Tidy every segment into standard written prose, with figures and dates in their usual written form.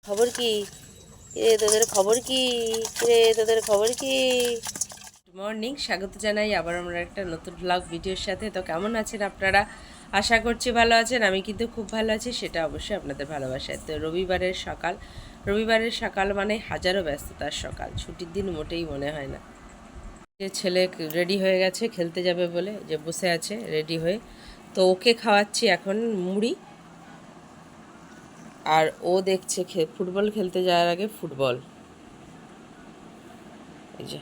খবর কি রে তোদের? খবর কি রে তোদের? খবর কি? গুড মর্নিং, স্বাগত জানাই আবার আমরা একটা নতুন ব্লগ ভিডিওর সাথে। তো কেমন আছেন আপনারা? আশা করছি ভালো আছেন। আমি কিন্তু খুব ভালো আছি, সেটা অবশ্যই আপনাদের ভালোবাসায়। তো রবিবারের সকাল মানে হাজারো ব্যস্ততার সকাল। ছুটির দিন মোটেই মনে হয় না। যে ছেলে রেডি হয়ে গেছে খেলতে যাবে বলে, যে বসে আছে রেডি হয়ে। তো ওকে খাওয়াচ্ছি এখন মুড়ি, আর ও দেখছে ফুটবল খেলতে যাওয়ার আগে ফুটবল। এই যে,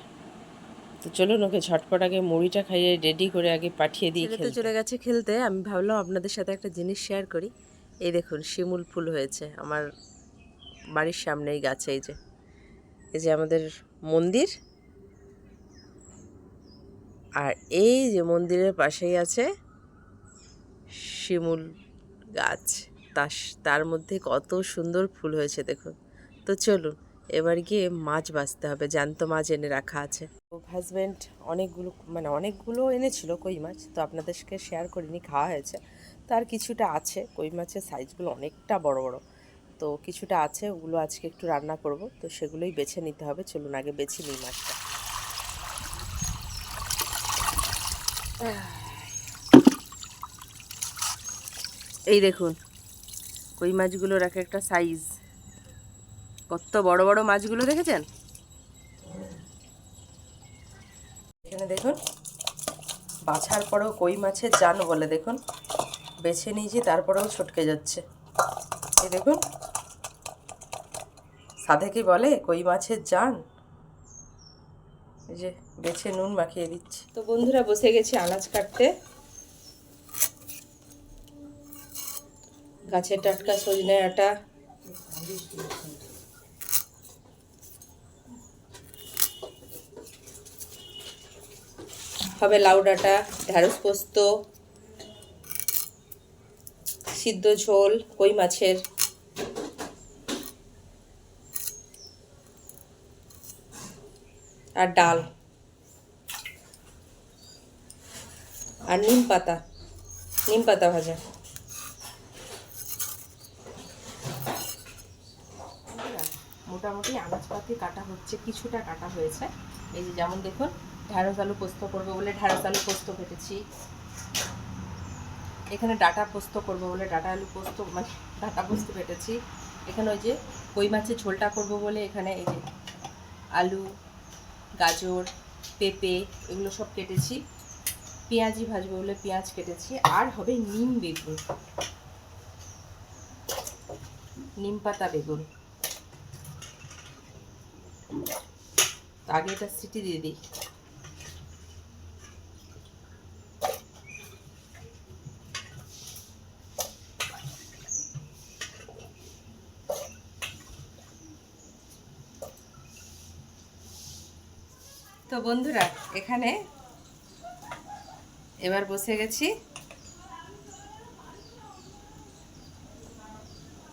তো চলুন ওকে ঝটপট আগে মুড়িটা খাইয়ে রেডি করে আগে পাঠিয়ে দিই। ছেলে তো চলে গেছে খেলতে। আমি ভাবলাম আপনাদের সাথে একটা জিনিস শেয়ার করি। এই দেখুন, শিমুল ফুল হয়েছে আমার বাড়ির সামনেই গাছে। এই যে আমাদের মন্দির, আর এই যে মন্দিরের পাশেই আছে শিমুল গাছ। তার মধ্যে কত সুন্দর ফুল হয়েছে দেখুন। তো চলুন এবার গিয়ে মাছ বাছতে হবে, জ্যান্ত মাছ এনে রাখা আছে। হাজব্যান্ড অনেকগুলো এনেছিল কই মাছ, তো আপনাদেরকে শেয়ার করিনি, খাওয়া হয়েছে। তার কিছুটা আছে, কই মাছের সাইজগুলো অনেকটা বড় বড়। তো কিছুটা আছে, ওগুলো আজকে একটু রান্না করব। তো সেগুলোই বেছে নিতে হবে। চলুন আগে বেছে নিই মাছটা। এই দেখুন কই মাছগুলোর এক একটা সাইজ, কত বড় বড় মাছগুলো দেখেছেন? এখানে দেখুন, বাছার পরেও কই মাছের জান বলে, দেখুন বেছে নিয়েছি তারপরেও ছটকে যাচ্ছে। এই দেখুন, সাধে কি বলে কই মাছের জান। এই যে বেছে নুন মাখিয়ে দিচ্ছি। তো বন্ধুরা, বসে গেছি আনাজ কাটতে। গাছের টাটকা সজনে ডাঁটা, হবে লাউ ডাঁটা, ঢ্যাঁড়স পোস্ত, সিদ্ধ ঝোল কই মাছের, আর ডাল, আর নিম পাতা ভাজা। মোটামুটি আনাজপাতি কাটা হচ্ছে, কিছুটা কাটা হয়েছে। এই যে যেমন দেখুন, ঢ্যাঁড়স আলু পোস্ত করবো বলে ঢ্যাঁড়স আলু পোস্ত কেটেছি। এখানে ডাঁটা পোস্ত করবো বলে ডাঁটা পোস্ত কেটেছি। এখানে ওই যে কই মাছের ঝোলটা করবো বলে এখানে এই যে আলু, গাজর, পেঁপে এগুলো সব কেটেছি। পেঁয়াজি ভাজবো বলে পেঁয়াজ কেটেছি। আর হবে নিম পাতা বেগুন। আগে এটা সিটি দিয়ে দিই। তো বন্ধুরা, এখানে এবার বসে গেছি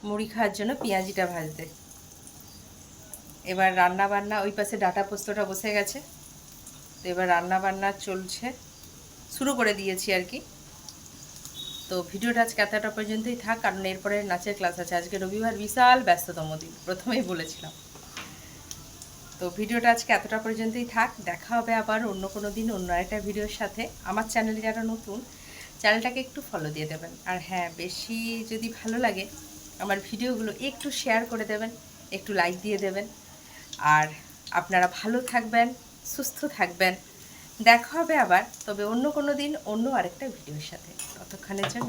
মুড়ি খাওয়ার জন্য পেঁয়াজিটা ভাজতে। এবার রান্না বান্না, ওই পাশে ডাঁটা পোস্তটা বসে গেছে। তো এবার রান্না বান্না চলছে, শুরু করে দিয়েছি আর কি। তো ভিডিওটা আজকে এতটা পর্যন্তই থাক, কারণ এরপরে নাচের ক্লাস আছে। আজকে রবিবার, বিশাল ব্যস্ততম দিন, প্রথমেই বলেছিলাম। তো ভিডিওটা আজকে এতটা পর্যন্তই থাক। দেখা হবে আবার অন্য কোনো দিন অন্য একটা ভিডিওর সাথে। আমার চ্যানেলে যারা নতুন, চ্যানেলটাকে একটু ফলো দিয়ে দেবেন। আর হ্যাঁ, বেশি যদি ভালো লাগে আমার ভিডিওগুলো একটু শেয়ার করে দেবেন, একটু লাইক দিয়ে দেবেন। আর আপনারা ভালো থাকবেন, সুস্থ থাকবেন। দেখা হবে আবার, তবে অন্য কোনো দিন অন্য আরেকটা ভিডিওর সাথে। ততক্ষণের জন্য